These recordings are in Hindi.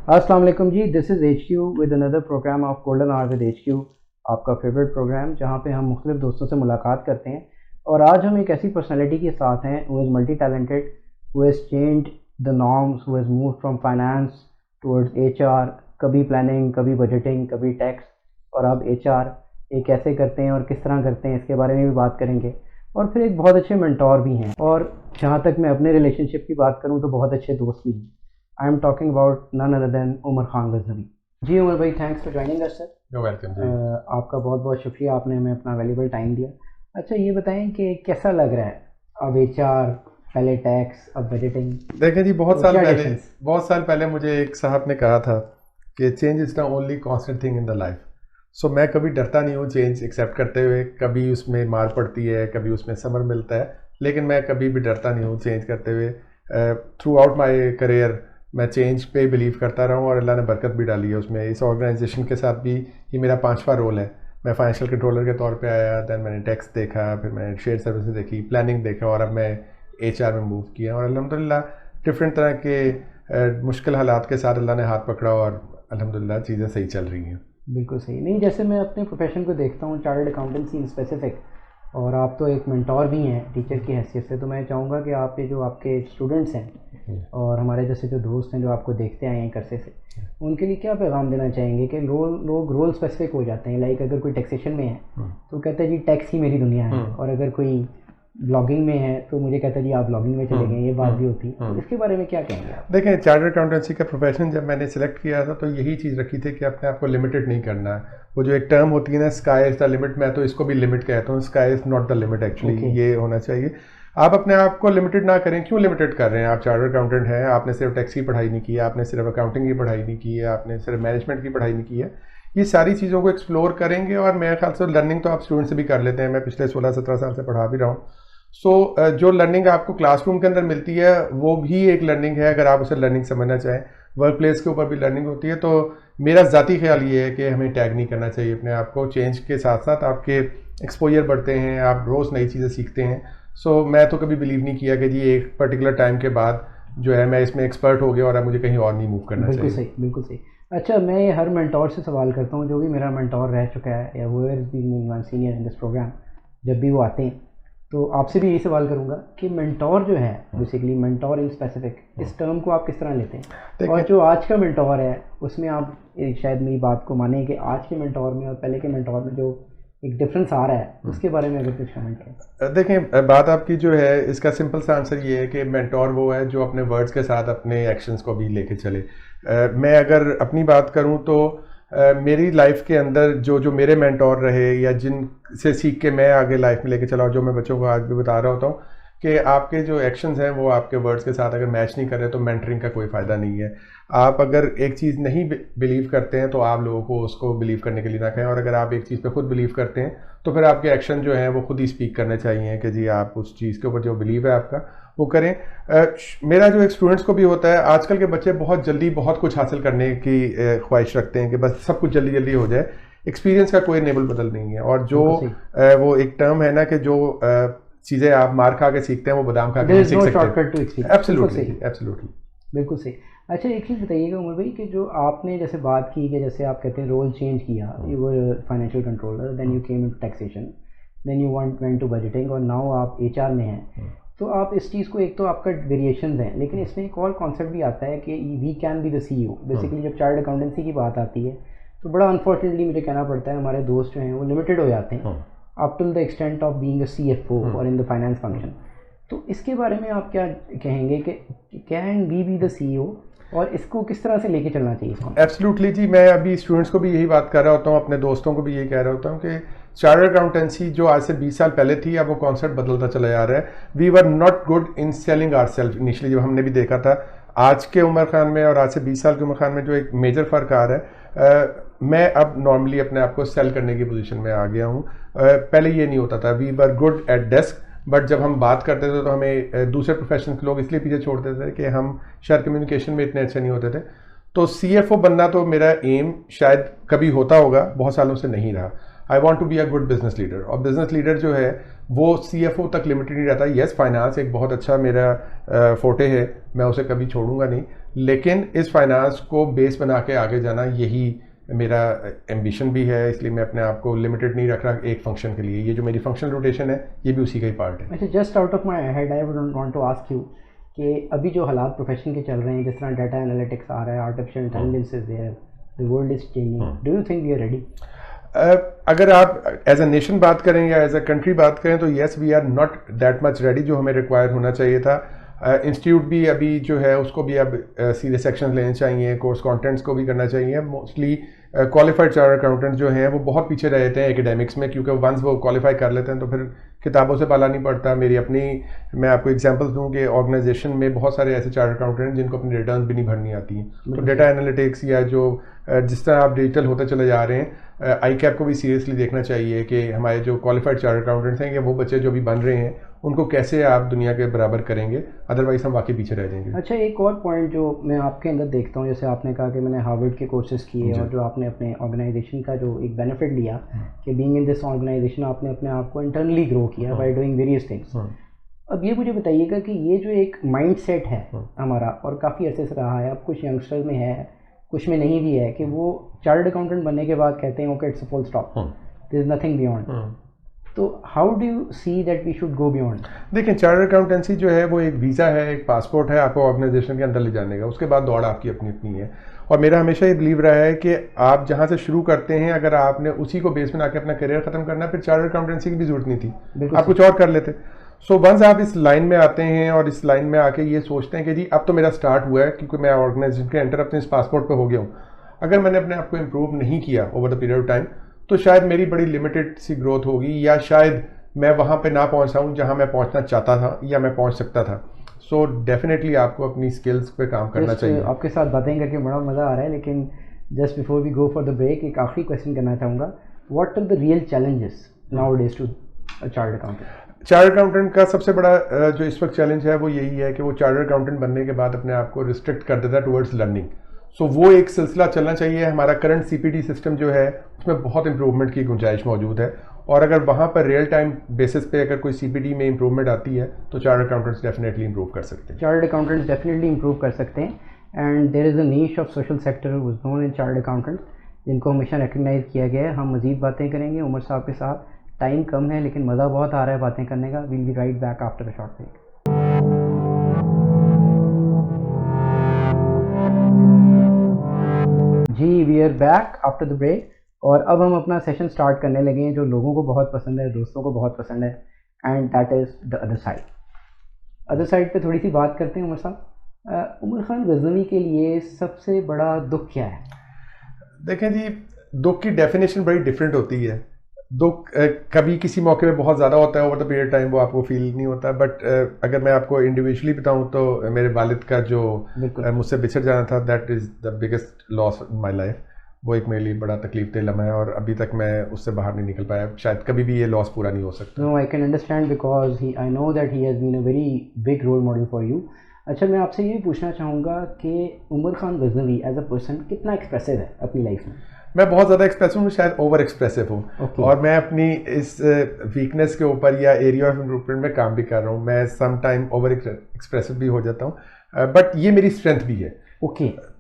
अस्सलाम वालेकुम जी, this is H Q with another programme of golden hour with H Q, आपका फेवरेट प्रोग्राम जहाँ पे हम मुख्तलिफ दोस्तों से मुलाकात करते हैं। और आज हम एक ऐसी पर्सनैलिटी के साथ हैं who is multi talented, who has changed the norms, who has moved from finance towards H R, कभी प्लानिंग, कभी बजटिंग, कभी टैक्स और अब एच आर। ये कैसे करते हैं और किस तरह करते हैं इसके बारे में भी बात करेंगे। और फिर एक बहुत अच्छे मेंटोर भी हैं, और जहाँ तक मैं अपने रिलेशनशिप की बात करूँ तो बहुत अच्छे दोस्त भी हैं। I am talking about none other than Umar Khan Ghaznavi. जी उमर भाई, thanks for joining us sir. You welcome जी। आपका बहुत बहुत शुक्रिया, आपने हमें अपना वैल्यूबल टाइम दिया। अच्छा, ये बताएं कि कैसा लग रहा है अब एच आर, पहले टैक्स, अब बजटिंग। देखें जी, तो क्या डिफरेंस? बहुत साल पहले मुझे एक साहब ने कहा था कि change is the only constant thing in the life. So मैं कभी डरता नहीं हूँ चेंज एक्सेप्ट करते हुए। कभी उसमें मार पड़ती है, कभी उसमें समर मिलता है, लेकिन मैं कभी भी डरता नहीं हूँ चेंज करते हुए। थ्रू आउट माई करियर मैं चेंज पे बिलीव करता रहा हूँ और अल्लाह ने बरकत भी डाली है उसमें। इस ऑर्गेनाइजेशन के साथ भी ये मेरा 5वां रोल है। मैं फाइनेंशियल कंट्रोलर के तौर पे आया, दैन मैंने टैक्स देखा, फिर मैंने शेयर सर्विसेज देखी, प्लानिंग देखा, और अब मैं एचआर में मूव किया। और अल्हम्दुलिल्लाह डिफरेंट तरह के मुश्किल हालात के साथ अल्लाह ने हाथ पकड़ा और अल्हम्दुलिल्लाह चीज़ें सही चल रही हैं। बिल्कुल सही। नहीं, जैसे मैं अपने प्रोफेशन को देखता हूँ, चार्टर्ड अकाउंटेंसी इन स्पेसिफिक, और आप तो एक मेंटोर भी हैं टीचर की हैसियत से, तो मैं चाहूँगा कि आप ये जो आपके स्टूडेंट्स हैं और हमारे जैसे जो दोस्त हैं जो आपको देखते आए हैं करसे से, उनके लिए क्या पैगाम देना चाहेंगे कि लोग रोल स्पेसिफिक हो जाते हैं। लाइक अगर कोई टैक्सेशन में है तो कहते हैं जी टैक्स ही मेरी दुनिया है, और अगर कोई ब्लॉगिंग में है तो मुझे कहता है जी आप ब्लॉगिंग में चले गए, ये बात भी होती है। तो इसके बारे में क्या कहेंगे आप? देखें, चार्टर्ड अकाउंटेंसी का प्रोफेशन जब मैंने सिलेक्ट किया था तो यही चीज़ रखी थी कि अपने आप को लिमिटेड नहीं करना है। वो जो एक टर्म होती है ना, स्काई इज़ द लिमिट, मैं तो इसको भी लिमिट कहता हूँ। Sky is not the limit actually, ये होना चाहिए। आप अपने आप को लिमिटेड ना करें। क्यों लिमिटेड कर रहे हैं? आप चार्टर्ड अकाउंटेंट हैं, आपने सिर्फ टैक्स की पढ़ाई नहीं की है, आपने सिर्फ अकाउंटिंग की पढ़ाई नहीं की है, आपने सिर्फ मैनेजमेंट की पढ़ाई नहीं की है। ये सारी चीज़ों को एक्सप्लोर करेंगे, और मेरे ख्याल से लर्निंग तो आप स्टूडेंट से भी कर लेते हैं। मैं पिछले 16-17 साल से पढ़ा भी रहा हूँ। जो लर्निंग आपको क्लासरूम के अंदर मिलती है वो भी एक लर्निंग है, अगर आप उसे लर्निंग समझना चाहें। वर्क प्लेस के ऊपर भी लर्निंग होती है। तो मेरा ज़ाती ख्याल ये है कि हमें टैग नहीं करना चाहिए अपने आप को। चेंज के साथ साथ आपके एक्सपोजर बढ़ते हैं, आप रोज़ नई चीज़ें सीखते हैं। मैं तो कभी बिलीव नहीं किया कि जी एक पर्टिकुलर टाइम के बाद जो है मैं इसमें एक्सपर्ट हो गया और अब मुझे कहीं और नहीं मूव करना चाहिए। बिल्कुल सही, बिल्कुल सही। अच्छा, मैं ये हर मेंटोर से सवाल करता हूँ जो भी मेरा मेंटोर रह चुका है या वो is being one senior in this program, जब भी वो आते हैं तो आपसे भी यही सवाल करूंगा कि मेंटोर जो है, बेसिकली मेंटोर इन स्पेसिफिक, इस टर्म को आप किस तरह लेते हैं? और जो आज का मेंटोर है उसमें आप शायद मेरी बात को माने कि आज के मेंटोर में और पहले के मेंटोर में जो एक डिफरेंस आ रहा है उसके बारे में अगर कुछ कमेंट करें। देखें, बात आपकी जो है इसका सिंपल सा आंसर ये है कि मेंटोर वो है जो अपने वर्ड्स के साथ अपने एक्शंस को भी लेके चले। मैं अगर अपनी बात करूं तो मेरी लाइफ के अंदर जो मेरे मेंटोर रहे या जिन से सीख के मैं आगे लाइफ में लेके चला, जो मैं बच्चों को आज भी बता रहा होता हूँ कि आपके जो एक्शंस हैं वो आपके वर्ड्स के साथ अगर मैच नहीं कर रहे तो मेंटरिंग का कोई फ़ायदा नहीं है। आप अगर एक चीज़ नहीं बिलीव करते हैं तो आप लोगों को उसको बिलीव करने के लिए ना कहें, और अगर आप एक चीज़ पे खुद बिलीव करते हैं तो फिर आपके एक्शन जो हैं वो खुद ही स्पीक करने चाहिए कि जी आप उस चीज़ के ऊपर जो बिलीव है आपका वो करें। मेरा जो एक स्टूडेंट्स को भी होता है, आजकल के बच्चे बहुत जल्दी बहुत कुछ हासिल करने की ख्वाहिश रखते हैं कि बस सब कुछ जल्दी जल्दी हो जाए। एक्सपीरियंस का कोई नेबल बदल नहीं है। और जो वो एक टर्म है ना कि जो चीज़ें आप मार खा के सीखते हैं वो बादाम खा के नहीं सीख सकते। एब्सोल्युटली, एब्सोल्युटली, बिल्कुल सही। अच्छा, एक चीज़ बताइएगा उमर भाई कि जो आपने जैसे बात की कि जैसे आप कहते हैं रोल चेंज किया, you were financial controller, then you came into taxation, then you went to budgeting, और नाउ आप एचआर में हैं। तो आप इस चीज़ को, एक तो आपका वेरिएशन हैं, लेकिन इसमें एक और कॉन्सेप्ट भी आता है कि we can be the CEO. Basically जब चार्टर्ड अकाउंटेंसी की बात आती है तो बड़ा अनफॉर्चुनेटली मुझे कहना पड़ता है हमारे दोस्त जो हैं वो लिमिटेड हो जाते हैं up till the extent of being a CFO और इन द फाइनेंस फंक्शन। तो इसके बारे में आप क्या कहेंगे कि can we be the CEO, और इसको किस तरह से लेके चलना चाहिए इसको? एब्सोल्युटली जी, मैं अभी स्टूडेंट्स को भी यही बात कर रहा होता हूँ, अपने दोस्तों को भी यही कह रहा होता हूँ कि चार्टर्ड अकाउंटेंसी जो आज से 20 साल पहले थी, अब वो कॉन्सेप्ट बदलता चला जा रहा है। We were not good in selling our self initially, जब हमने भी देखा था। आज के उमर खान में और आज से 20 साल के उमर खान में जो एक मेजर फ़र्क आ रहा है, मैं अब नॉर्मली अपने आप को सेल करने की पोजीशन में आ गया हूँ। पहले ये नहीं होता था। We were good at desk, but जब हम बात करते थे तो हमें दूसरे प्रोफेशन के लोग इसलिए पीछे छोड़ते थे कि हम शायद कम्युनिकेशन में इतने अच्छे नहीं होते थे। तो सीएफओ बनना तो मेरा एम शायद कभी होता होगा, बहुत सालों से नहीं रहा। I want to be a good business leader. और बिजनेस लीडर जो है वो CFO तक लिमिटेड नहीं रहता। यस, फाइनेंस एक बहुत अच्छा मेरा फोटे है, मैं उसे कभी छोड़ूंगा नहीं, लेकिन इस फाइनेंस को बेस बना के आगे जाना यही मेरा एम्बिशन भी है। इसलिए मैं अपने आप को लिमिटेड नहीं रख रहा एक फंक्शन के लिए। ये जो मेरी फंक्शनल रोटेशन है ये भी उसी का ही पार्ट है। अच्छा, just out of my head I would want to ask you कि अभी जो हालात प्रोफेशन के चल रहे हैं, जिस तरह डाटा एनालिटिक्स आ रहा है, artificial intelligence is there, the world is changing, do you think we are ready? अगर आप एज अ नेशन बात करें या एज अ कंट्री बात करें तो yes, we are not that much ready जो हमें रिक्वायर होना चाहिए था। इंस्टीट्यूट भी अभी जो है उसको भी अब सीरियस सेक्शन लेने चाहिए, कोर्स कंटेंट्स को भी करना चाहिए। मोस्टली क्वालिफाइड चार्टर्ड अकाउंटेंट जो हैं वो बहुत पीछे रहते हैं एकेडमिक्स में, क्योंकि वंस वो क्वालिफाई कर लेते हैं तो फिर किताबों से पाला नहीं पड़ता। मैं आपको एग्जांपल्स दूं कि ऑर्गेनाइजेशन में बहुत सारे ऐसे चार्टर्ड अकाउंटेंट हैं जिनको अपनी रिटर्न भी नहीं भरनी आती हैं। तो डेटा एनालिटिक्स या जो जिस तरह आप डिजिटल होते चले जा रहे हैं, ICAP को भी सीरियसली देखना चाहिए कि हमारे जो क्वालिफाइड चार्टर्ड अकाउंटेंट्स हैं, कि वो बच्चे जो भी बन रहे हैं उनको कैसे आप दुनिया के बराबर करेंगे, अदरवाइज हम वाकई पीछे रह जाएंगे। अच्छा, एक और पॉइंट जो मैं आपके अंदर देखता हूँ, जैसे आपने कहा कि मैंने हार्वर्ड के कोर्सेज किए और जो आपने अपने ऑर्गेनाइजेशन का जो एक बेनिफिट लिया कि बीइंग इन दिस ऑर्गेनाइजेशन आपने अपने आप को इंटरनली ग्रो किया बाय डूइंग वेरियस थिंग्स। अब ये मुझे बताइएगा कि ये जो एक माइंड सेट है हमारा और काफ़ी अर्से से रहा है, अब कुछ यंगस्टर्स में है, कुछ में नहीं भी है, कि वो चार्टर्ड अकाउंटेंट बनने के बाद कहते हैं okay it's a full stop, there is nothing beyond. तो how do you see that we should go beyond? देखिए, चार्टर्ड अकाउंटेंसी जो है वो एक वीज़ा है, एक पासपोर्ट है आपको ऑर्गेनाइजेशन के अंदर ले जाने का। उसके बाद दौड़ आपकी अपनी अपनी है। और मेरा हमेशा ये बिलीव रहा है कि आप जहाँ से शुरू करते हैं, अगर आपने उसी को बेस बना के अपना करियर खत्म करना, फिर चार्टर्ड अकाउंटेंसी की भी जरूरत नहीं थी, आप कुछ और कर लेते। सो वंस आप इस लाइन में आते हैं और इस लाइन में आके ये सोचते हैं कि जी अब तो मेरा स्टार्ट हुआ है, क्योंकि मैं ऑर्गेनाइजेशन के एंटर अपने इस पासपोर्ट पे हो गया हूँ, अगर मैंने अपने आप को इम्प्रूव नहीं किया over the period of time, तो शायद मेरी बड़ी लिमिटेड सी ग्रोथ होगी, या शायद मैं वहाँ पे ना पहुँच पाऊँ जहाँ मैं पहुँचना चाहता था या मैं पहुँच सकता था। सो डेफिनेटली आपको अपनी स्किल्स पे काम करना चाहिए। आपके साथ बातें करके बड़ा मज़ा आ रहा है, लेकिन just before we go for the break एक आखिरी क्वेश्चन करना चाहूँगा, what are the real challenges nowadays to a chartered accountant? Chartered accountant का सबसे बड़ा जो इस वक्त चैलेंज है वो यही है कि वो चार्टर्ड अकाउंटेंट बनने के बाद अपने आप को रिस्ट्रिक्ट कर देता है टुवर्ड्स लर्निंग। सो वो एक सिलसिला चलना चाहिए। हमारा करंट CPT सिस्टम जो है उसमें बहुत इंप्रूवमेंट की गुंजाइश मौजूद है, और अगर वहाँ पर रियल टाइम बेसिस पे अगर कोई CPT में इंप्रूवमेंट आती है तो चार्टर्ड अकाउंटेंट्स डेफिनेटली इंप्रूव कर सकते हैं। चार्टर्ड अकाउंटेंट्स डेफिनेटली इंप्रूव कर सकते हैं, and there is a niche of social sector who is known in chartered accountants, जिनको हमेशा रिकग्नाइज किया गया है। हम मज़ीद बातें करेंगे उमर साहब के साथ, टाइम कम है लेकिन मज़ा बहुत आ रहा है बातें करने का। We'll be right back after a short break. जी, we are back after the break, और अब हम अपना सेशन स्टार्ट करने लगे हैं जो लोगों को बहुत पसंद है, दोस्तों को बहुत पसंद है, and that is the other side. Other side पे थोड़ी सी बात करते हैं उमर साहब। उमर खान गज़नवी के लिए सबसे बड़ा दुख क्या है? देखें जी, दुख की डेफिनेशन बड़ी डिफरेंट होती है। दुख कभी किसी मौके पे बहुत ज़्यादा होता है, ओवर द पीरियड टाइम वो आपको फील नहीं होता। बट अगर मैं आपको इंडिविजुअली बताऊं तो मेरे वालिद का जो मुझसे बिछड़ जाना था, that is the biggest loss in my life. वो एक मेरे लिए बड़ा तकलीफ दे लम्हा है, और अभी तक मैं उससे बाहर नहीं निकल पाया। शायद कभी भी ये लॉस पूरा नहीं हो सकता। No, I can understand because I know that he has been a very big role model for you. अच्छा, मैं आपसे ये पूछना चाहूँगा कि Umar Khan Ghaznavi as a person कितना एक्सप्रेसिव है अपनी लाइफ में? मैं बहुत ज़्यादा एक्सप्रेसिव हूँ, शायद ओवर एक्सप्रेसिव हूँ। और मैं अपनी इस वीकनेस के ऊपर या एरिया ऑफ इम्प्रूवमेंट में काम भी कर रहा हूँ। मैं सम टाइम ओवर एक्सप्रेसिव भी हो जाता हूँ, बट ये मेरी स्ट्रेंथ भी है।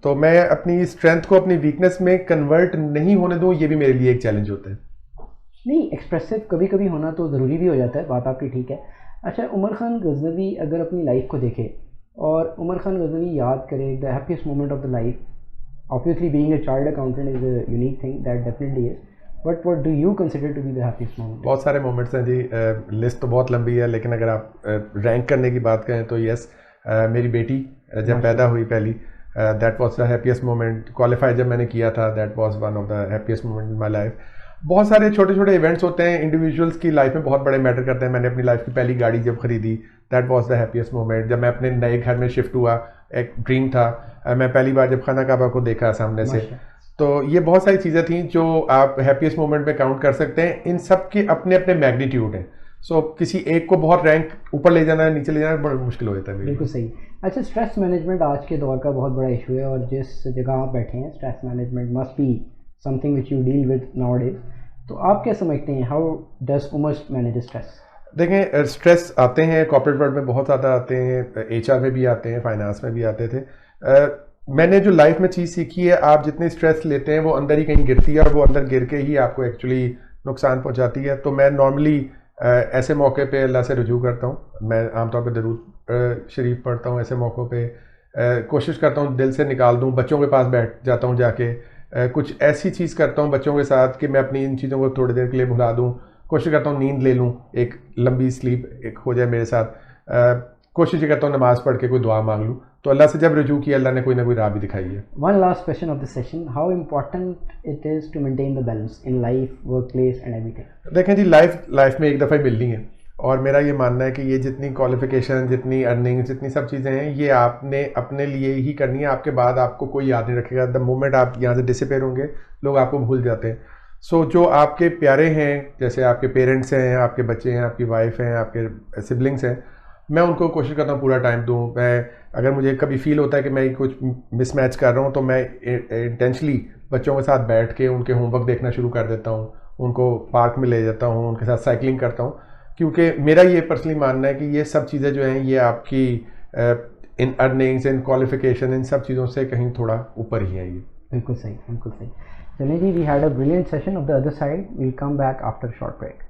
तो मैं अपनी स्ट्रेंथ को अपनी वीकनेस में कन्वर्ट नहीं होने दूँ, ये भी मेरे लिए एक चैलेंज होता है। नहीं, एक्सप्रेसिव कभी कभी होना तो ज़रूरी भी हो जाता है, बात आपकी ठीक है। अच्छा, उमर खान गज़नवी अगर अपनी लाइफ को देखे और उमर खान गज़नवी याद करे the happiest moment of the life, obviously being a chartered accountant is a unique thing, that definitely is, but what do you consider to be the happiest moment? बहुत सारे मोमेंट्स हैं जी, लिस्ट तो बहुत लंबी है, लेकिन अगर आप रैंक करने की बात करें तो यस, मेरी बेटी जब पैदा हुई पहली, that was the happiest moment. Qualify जब मैंने किया था, that was one of the happiest moment in my life. बहुत सारे छोटे छोटे इवेंट्स होते हैं इंडिविजुअल्स की लाइफ में, बहुत बड़े मैटर करते हैं। मैंने अपनी लाइफ की पहली गाड़ी जब खरीदी, that was the happiest moment. जब मैं अपने नए घर में शिफ्ट हुआ, एक ड्रीम था। मैं पहली बार जब खाना काबा को देखा सामने से, तो ये बहुत सारी चीज़ें थी जो आप हैप्पीएस्ट मोमेंट में काउंट कर सकते हैं। इन सब के अपने अपने मैग्नीट्यूड हैं। सो किसी एक को बहुत रैंक ऊपर ले जाना, नीचे ले जाना बड़ा मुश्किल हो जाता है। बिल्कुल सही। अच्छा, स्ट्रेस मैनेजमेंट आज के दौर का बहुत बड़ा इशू है, और जिस जगह आप बैठे हैं, stress management must be something which you deal with nowadays. तो आप क्या समझते हैं, how does Umar manage stress? देखें, स्ट्रेस आते हैं कॉर्पोरेट वर्ल्ड में, बहुत ज़्यादा आते हैं, एचआर में भी आते हैं, फाइनेंस में भी आते थे। मैंने जो लाइफ में चीज़ सीखी है, आप जितनी स्ट्रेस लेते हैं वो अंदर ही कहीं गिरती है और वो अंदर गिर के ही आपको एक्चुअली नुकसान पहुंचाती है। तो मैं नॉर्मली ऐसे मौके पे अल्लाह से रुजू करता हूँ। मैं आमतौर पे दरूद शरीफ पढ़ता हूँ ऐसे मौक़ों पे, कोशिश करता हूँ दिल से निकाल दूँ, बच्चों के पास बैठ जाता हूँ जाके, कुछ ऐसी चीज़ करता हूँ बच्चों के साथ कि मैं अपनी इन चीज़ों को थोड़ी देर के लिए भुला दूँ। कोशिश करता हूँ नींद ले लूँ, एक लंबी स्लीप एक हो जाए मेरे साथ। कोशिश ये करता हूँ नमाज़ पढ़ के कोई दुआ मांग लूँ। तो अल्लाह से जब रुजू किया, अल्लाह ने कोई ना कोई राह भी दिखाई है। One last question of the session, how important it is to maintain the balance in life, work place and everything? देखें जी, लाइफ में एक दफ़ा ही मिलनी है और मेरा ये मानना है कि ये जितनी क्वालिफिकेशन, जितनी अर्निंग, जितनी सब चीज़ें हैं, ये आपने अपने लिए ही करनी है। आपके बाद आपको कोई याद नहीं रखेगा। द मोमेंट आप यहाँ से डिसअपेयर होंगे, लोग आपको भूल जाते हैं। सो जो आपके प्यारे हैं, जैसे आपके पेरेंट्स हैं, आपके बच्चे हैं, आपकी वाइफ हैं, आपके सिबलिंग्स हैं, मैं उनको कोशिश करता हूँ पूरा टाइम दूँ। मैं अगर मुझे कभी फील होता है कि मैं कुछ मिसमैच कर रहा हूँ तो मैं इंटेंशली बच्चों के साथ बैठ के उनके होमवर्क देखना शुरू कर देता हूँ, उनको पार्क में ले जाता हूँ, उनके साथ साइकिलिंग करता हूँ। क्योंकि मेरा ये पर्सनली मानना है कि ये सब चीज़ें जो हैं ये आपकी इन अर्निंग्स, इन क्वालिफिकेशन, इन सब चीज़ों से कहीं थोड़ा ऊपर ही है ये। बिल्कुल सही, बिल्कुल सही। चलिए जी, we had a brilliant session of the other side, we'll come back after short break.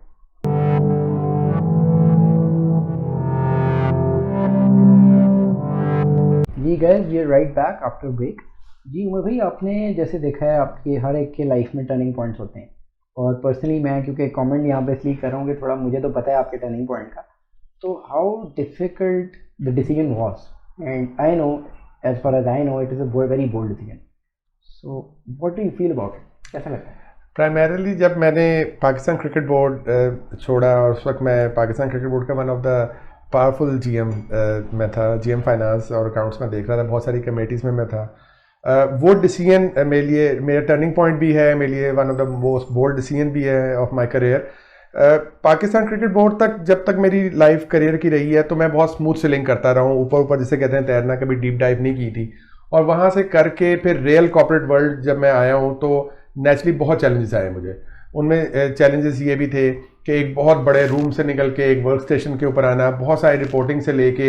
जी guys, we are right back after break. जी उमर भाई, आपने जैसे देखा है आपके हर एक के लाइफ में टर्निंग पॉइंट्स होते हैं, और पर्सनली मैं क्योंकि कमेंट यहाँ पे इसलिए कर रहा हूँ कि थोड़ा मुझे तो पता है आपके टर्निंग पॉइंट का, तो how difficult the decision was, and I know, as far as I know, it is a very bold decision. So what do you feel about it, कैसा लगता है? प्राइमरीली जब मैंने पाकिस्तान क्रिकेट बोर्ड छोड़ा, और उस वक्त मैं पाकिस्तान क्रिकेट बोर्ड का one of the powerful GM में था, जीएम फाइनेंस और अकाउंट्स में देख रहा था, बहुत सारी कमेटीज़ में मैं था। वो डिसीजन मेरे लिए मेरा टर्निंग पॉइंट भी है, मेरे लिए one of the most bold decision भी है of my career. Pakistan cricket board तक जब तक मेरी लाइफ करियर की रही है तो मैं बहुत स्मूथ सेलिंग करता रहा हूँ, ऊपर ऊपर जिसे कहते हैं तैरना, कभी डीप डाइव नहीं की थी। और वहाँ से करके फिर रियल कॉर्पोरेट वर्ल्ड जब मैं आया हूँ तो नेचुरली बहुत चैलेंजेस आए मुझे। उनमें चैलेंजेस ये भी थे कि एक बहुत बड़े रूम से निकल के एक वर्क स्टेशन के ऊपर आना, बहुत सारी रिपोर्टिंग से लेके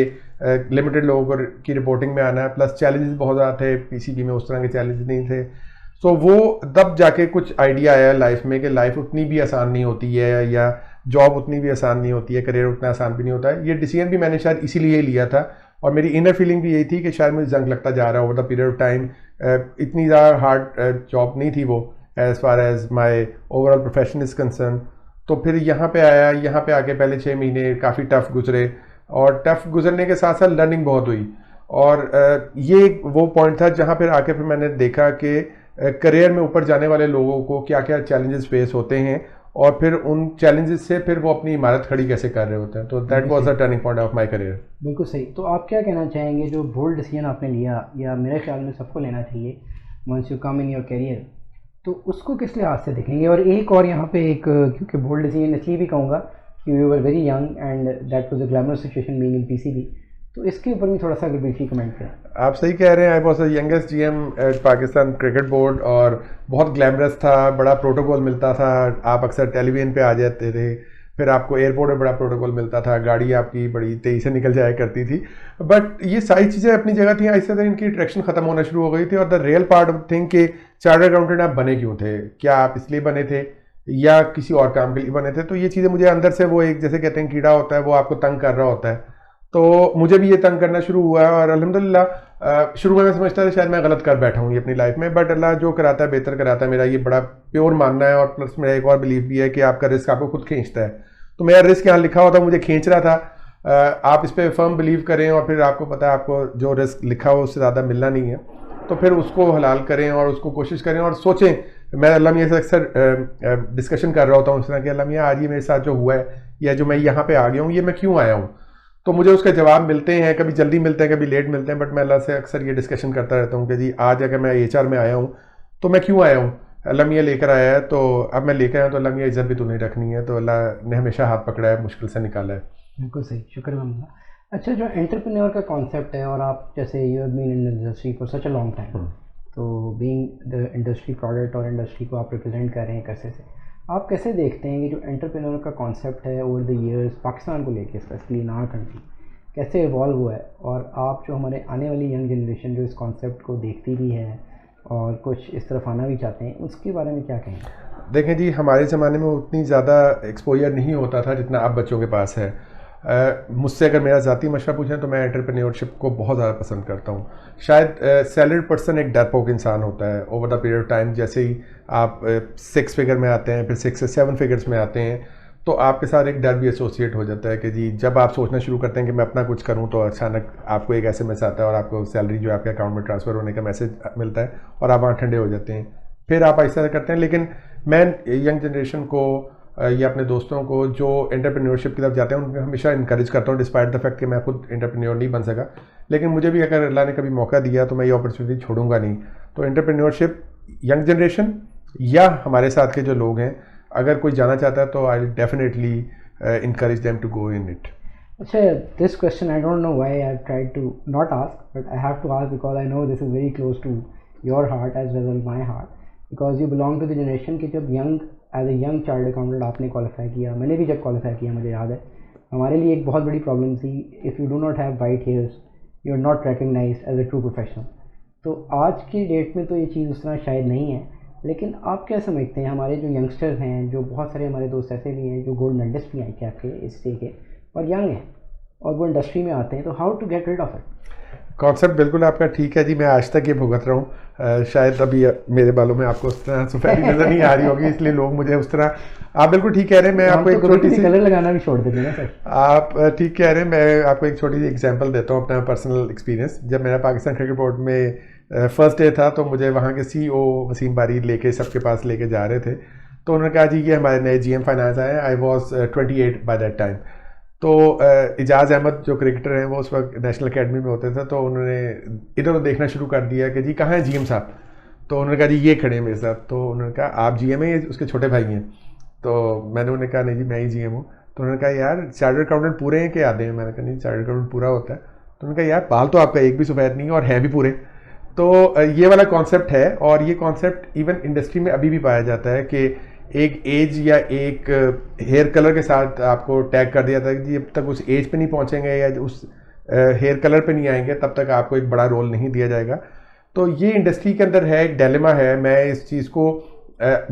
लिमिटेड लोगों की रिपोर्टिंग में आना, प्लस चैलेंजेस बहुत ज़्यादा थे। पीसीबी में उस तरह के चैलेंजेस नहीं थे। सो वो तब जाके कुछ आइडिया आया लाइफ में कि लाइफ उतनी भी आसान नहीं होती है, या जॉब उतनी भी आसान नहीं होती है, करियर उतना आसान भी नहीं होता है। ये डिसीजन भी मैंने शायद इसीलिए लिया था, और मेरी इनर फीलिंग भी यही थी कि शायद मुझे जंग लगता जा रहा over the period of time. इतनी ज़्यादा हार्ड जॉब नहीं थी वो, as far as my overall profession is concern. तो फिर यहाँ पे आया, यहाँ पे आके पहले 6 महीने काफ़ी टफ गुजरे, और टफ गुजरने के साथ साथ लर्निंग बहुत हुई। और ये वो पॉइंट था जहाँ फिर आके फिर मैंने देखा कि करियर में ऊपर जाने वाले लोगों को क्या क्या चैलेंजेस फेस होते हैं, और फिर उन चैलेंजेस से फिर वो अपनी इमारत खड़ी कैसे कर रहे होते हैं। तो that was the turning point of my career. बिल्कुल सही। तो आप क्या कहना चाहेंगे, जो बोल्ड डिसीजन आपने लिया, या मेरे ख्याल में सबको लेना चाहिए once you come in your career, तो उसको किस लिहाज से देखेंगे? और एक और यहाँ पे एक, क्योंकि बोल्ड डिसीजन इसलिए भी कहूँगा कि you were very young and that was a glamorous situation being in PCB, तो इसके ऊपर भी थोड़ा सा अगर ब्रीफली कमेंट करें। आप सही कह रहे हैं, I was the youngest GM at Pakistan cricket board, और बहुत ग्लैमरस था, बड़ा प्रोटोकॉल मिलता था। आप अक्सर टेलीविजन पे आ जाते थे, फिर आपको एयरपोर्ट में बड़ा प्रोटोकॉल मिलता था, गाड़ी आपकी बड़ी तेज़ी से निकल जाया करती थी। बट ये सारी चीज़ें अपनी जगह थी, आहिस्ते आहिस्ते इनकी अट्रैक्शन ख़त्म होना शुरू हो गई थी। और the real part of thing कि चार्टर्ड अकाउंटेंट आप बने क्यों थे, क्या आप इसलिए बने थे या किसी और काम के लिए बने थे? तो ये चीज़ें मुझे अंदर से, वो एक जैसे कहते हैं कीड़ा होता है, वो आपको तंग कर रहा होता है। तो मुझे भी ये तंग करना शुरू हुआ है, और अल्हम्दुलिल्लाह शुरू में मैं समझता था शायद मैं गलत कर बैठा हूँ ये अपनी लाइफ में, बट अल्लाह जो कराता है बेहतर कराता है। मेरा ये बड़ा प्योर मानना है, और प्लस मेरा एक और बिलीफ भी है कि आपका रिस्क आपको खुद खींचता है। तो मेरा रिस्क यहाँ लिखा हुआ था, मुझे खींच रहा था। आप इस पर फर्म बिलीव करें, और फिर आपको पता है आपको जो रिस्क लिखा हो उससे ज़्यादा मिलना नहीं है, तो फिर उसको हलाल करें और उसको कोशिश करें और सोचें। मैं अल्लाह मियाँ से अक्सर डिस्कशन कर रहा होता हूँ इस तरह कि अल्लाह मियाँ आज ये मेरे साथ जो हुआ है, या जो मैं यहाँ पे आ गया हूँ, ये मैं क्यों आया हूँ? तो मुझे उसके जवाब मिलते हैं, कभी जल्दी मिलते हैं, कभी लेट मिलते हैं, बट मैं अल्लाह से अक्सर ये डिस्कशन करता रहता हूँ कि जी आज अगर मैं एचआर में आया हूँ तो मैं क्यों आया हूँ? अल्लाह मियाँ लेकर आया है, तो अब मैं लेकर आया हूँ, तो अल्लाह मियाँ इज्जत भी तुम्हें रखनी है, तो अल्लाह ने हमेशा हाथ पकड़ा है, मुश्किल से निकाला है। बिल्कुल सही, शुक्र अल्लाह। अच्छा, जो एंटरप्रेन्योर का कॉन्सेप्ट है, और आप जैसे you have been in industry for such a long time, तो बीइंग द इंडस्ट्री प्रोडक्ट और इंडस्ट्री को आप रिप्रेजेंट कर रहे हैं कैसे से, आप कैसे देखते हैं कि जो एंटरप्रेन्योर का कॉन्सेप्ट है ओवर द इयर्स पाकिस्तान को लेके, स्पेशली इन आवर कंट्री, कैसे इवॉल्व हुआ है, और आप जो हमारे आने वाली यंग जनरेशन जो इस कॉन्सेप्ट को देखती भी है और कुछ इस तरफ आना भी चाहते हैं, उसके बारे में क्या कहेंगे? देखें जी, हमारे ज़माने में उतनी ज़्यादा एक्सपोजर नहीं होता था जितना अब बच्चों के पास है। मुझसे अगर मेरा ज़ाती मशवरा पूछें तो मैं एंटरप्रेन्योरशिप को बहुत ज़्यादा पसंद करता हूँ। शायद सैलरीड पर्सन एक डरपोक इंसान होता है। Over the period of time जैसे ही आप 6 फिगर में आते हैं, फिर 6 से 7 फिगर्स में आते हैं, तो आपके साथ एक डर भी एसोसिएट हो जाता है कि जी जब आप सोचना शुरू करते हैं कि मैं अपना कुछ करूं, तो अचानक आपको एक SMS आता है और आपको सैलरी जो आपके अकाउंट में ट्रांसफ़र होने का मैसेज मिलता है और आप वहाँ ठंडे हो जाते हैं। फिर आप ऐसा करते हैं। लेकिन मैं यंग जनरेशन को या अपने दोस्तों को जो एंटरप्रेन्योरशिप की तरफ जाते हैं उनको हमेशा इनकरेज करता हूँ, डिस्पाइट द फैक्ट कि मैं खुद एंटरप्रेन्योर नहीं बन सका। लेकिन मुझे भी अगर अल्लाह ने कभी मौका दिया तो मैं ये अपॉर्चुनिटी छोड़ूंगा नहीं। तो एंटरप्रेन्योरशिप यंग जनरेशन या हमारे साथ के जो लोग हैं, अगर कोई जाना चाहता है तो I definitely encourage them to go in it. अच्छा, this question I don't know why I've tried to not ask, but I have to ask because I know this is very close to your heart as well as my heart, because you belong to the generation कि जब as a young chartered accountant आपने qualify किया, मैंने भी जब qualify किया मुझे याद है, हमारे लिए एक बहुत बड़ी problem थी, if you do not have white hairs you are not recognized as a true professional। तो आज की डेट में तो ये चीज़ उस तरह शायद नहीं है, लेकिन आप क्या समझते हैं हमारे जो यंगस्टर्स हैं, जो बहुत सारे हमारे दोस्त ऐसे भी हैं जो गोल्ड मेडलिस्ट भी हैं कैफ के इस डे के और यंग हैं और वो इंडस्ट्री में आते हैं, तो how to get rid of it? Concept बिल्कुल आपका ठीक है जी। मैं आज तक ये भुगत रहा हूँ। शायद अभी मेरे बालों में आपको उस तरह सफेदी नजर नहीं आ रही होगी, इसलिए लोग मुझे उस तरह। आप बिल्कुल ठीक कह रहे हैं। मैं आपको एक छोटी सी कलर लगाना भी छोड़ देते हैं सर। आप ठीक कह रहे हैं। मैं आपको एक छोटी सी एग्जांपल देता हूँ अपना पर्सनल एक्सपीरियंस। जब मेरा पाकिस्तान क्रिकेट बोर्ड में फर्स्ट डे था तो मुझे वहाँ के CEO वसीम बारी लेके सबके पास लेके जा रहे थे। तो उन्होंने कहा जी ये हमारे नए GM फाइनेंस आए हैं। I was 28 by that time. तो इजाज़ अहमद जो क्रिकेटर हैं वो उस वक्त नेशनल अकेडमी में होते थे, तो उन्होंने इधर उधर देखना शुरू कर दिया कि जी कहाँ हैं GM साहब। तो उन्होंने कहा जी ये खड़े हैं मेरे साथ। तो उन्होंने कहा आप GM हैं, ये उसके छोटे भाई हैं। तो मैंने उन्हें कहा नहीं जी मैं ही GM हूँ। तो उन्होंने कहा यार चार्टर्ड अकाउंटेंट पूरे हैं कि आधे हैं? मैंने कहा नहीं चार्टर्ड अकाउंटेंट पूरा होता है। तो उन्होंने कहा यार बाल तो आपका एक भी सफ़ेद नहीं है और हैं भी पूरे। तो ये वाला कॉन्सेप्ट है, और ये कॉन्सेप्ट इवन इंडस्ट्री में अभी भी पाया जाता है कि एक एज या एक हेयर कलर के साथ आपको टैग कर दिया था कि जब तक उस एज पे नहीं पहुंचेंगे या उस हेयर कलर पे नहीं आएंगे तब तक आपको एक बड़ा रोल नहीं दिया जाएगा। तो ये इंडस्ट्री के अंदर है, एक डिलेमा है। मैं इस चीज़ को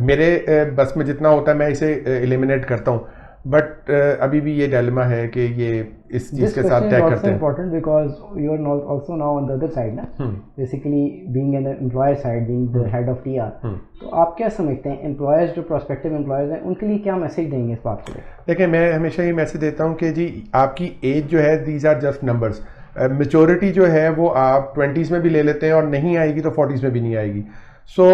मेरे बस में जितना होता है मैं इसे एलिमिनेट करता हूँ, बट अभी भी ये डिलेमा है कि ये इस चीज़ के साथ टैग करते हैं। important because you are also now on the other side ना, basically being an employer side, being the head of TR। तो आप क्या समझते हैं एम्प्लॉयर्स जो प्रोस्पेक्टिव एम्प्लॉयर्स हैं उनके लिए क्या मैसेज देंगे इस बात के लिए? देखिए मैं हमेशा ये मैसेज देता हूँ कि जी आपकी एज जो है these are just numbers. Maturity जो है वो आप 20s में भी ले लेते हैं और नहीं आएगी तो 40s में भी नहीं आएगी। So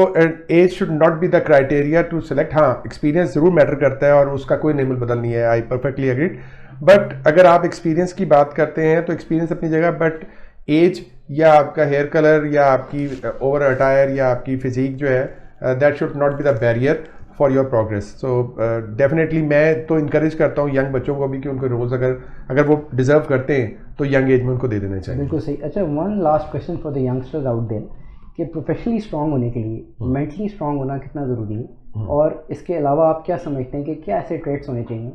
age should not be the criteria to select. हाँ एक्सपीरियंस ज़रूर मैटर करता है और उसका कोई नेमल बदल नहीं है, आई परफेक्टली एग्रीड। बट अगर आप एक्सपीरियंस की बात करते हैं तो एक्सपीरियंस अपनी जगह, बट एज या आपका हेयर कलर या आपकी ओवर अटायर या आपकी फिजिक जो है that should not be the barrier for your progress. So definitely मैं तो इंकरेज करता हूँ यंग बच्चों को भी कि उनके रोल्स अगर वो डिजर्व करते हैं तो यंग एज में उनको दे देना चाहिए। बिल्कुल सही। अच्छा, one last question for the youngsters out there कि प्रोफेशनली स्ट्रांग होने के लिए मेंटली स्ट्रांग होना कितना ज़रूरी है, और इसके अलावा आप क्या समझते हैं कि क्या ऐसे ट्रेट्स होने चाहिए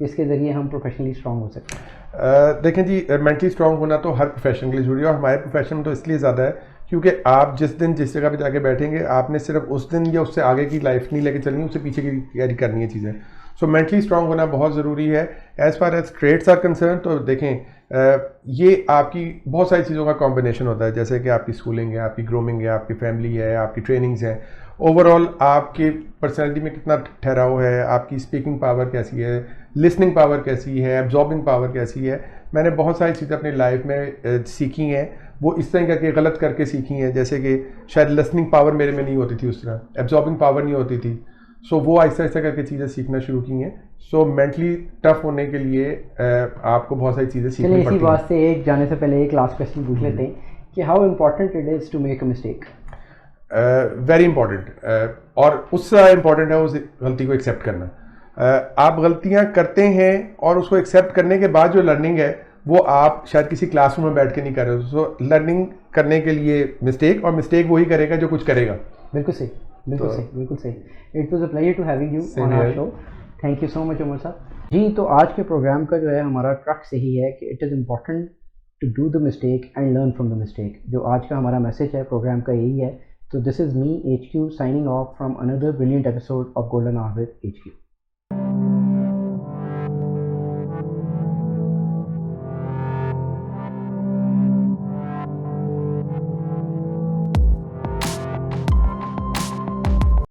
जिसके ज़रिए हम प्रोफेशनली स्ट्रांग हो सकते हैं? देखें जी मेंटली स्ट्रांग होना तो हर प्रोफेशन के लिए ज़रूरी है, और हमारे प्रोफेशन में तो इसलिए ज़्यादा है क्योंकि आप जिस दिन जिस जगह पे जाके बैठेंगे आपने सिर्फ उस दिन या उससे आगे की लाइफ नहीं लेके चलनी, उससे पीछे की तैयारी करनी है चीज़ें। सो मेंटली स्ट्रांग होना बहुत ज़रूरी है। As far as trades are concern तो देखें ये आपकी बहुत सारी चीज़ों का कॉम्बिनेशन होता है, जैसे कि आपकी स्कूलिंग है, आपकी ग्रूमिंग है, आपकी फैमिली है, आपकी ट्रेनिंग्स हैं, ओवरऑल आपकी पर्सनैलिटी में कितना ठहराव है, आपकी स्पीकिंग पावर कैसी है, लिसनिंग पावर कैसी है, एब्जॉर्बिंग पावर कैसी है। मैंने बहुत सारी चीज़ें अपनी लाइफ में सीखी हैं, वो इस तरह करके गलत करके सीखी हैं, जैसे कि शायद लिसनिंग पावर मेरे में नहीं होती थी उस तरह, एब्जॉर्बिंग पावर नहीं होती थी। सो वो ऐसा ऐसा करके चीज़ें सीखना शुरू की हैं। सो मेंटली टफ होने के लिए आपको बहुत सारी चीज़ें सीखनी पड़ती हैं। इसी बात से एक जाने से पहले एक लास्ट क्वेश्चन पूछ लेते हैं कि how important it is to make a mistake? Very important, और उससे इम्पॉर्टेंट है उस गलती को एक्सेप्ट करना। आप गलतियां करते हैं और उसको एक्सेप्ट करने के बाद जो लर्निंग है वो आप शायद किसी क्लासरूम में बैठ के नहीं कर रहे हो। सो लर्निंग करने के लिए मिस्टेक, और मिस्टेक वही करेगा जो कुछ करेगा। बिल्कुल सही। बिल्कुल तो सही, बिल्कुल सही। It was a pleasure to having you Same on our here. Show. Thank you so much Umar Sahab ji. तो आज के प्रोग्राम का जो है हमारा क्रक्स यही है कि it is important to do the mistake and learn from the mistake. जो आज का हमारा मैसेज है प्रोग्राम का यही है। तो this is me HQ signing off from another brilliant episode of golden hour with HQ।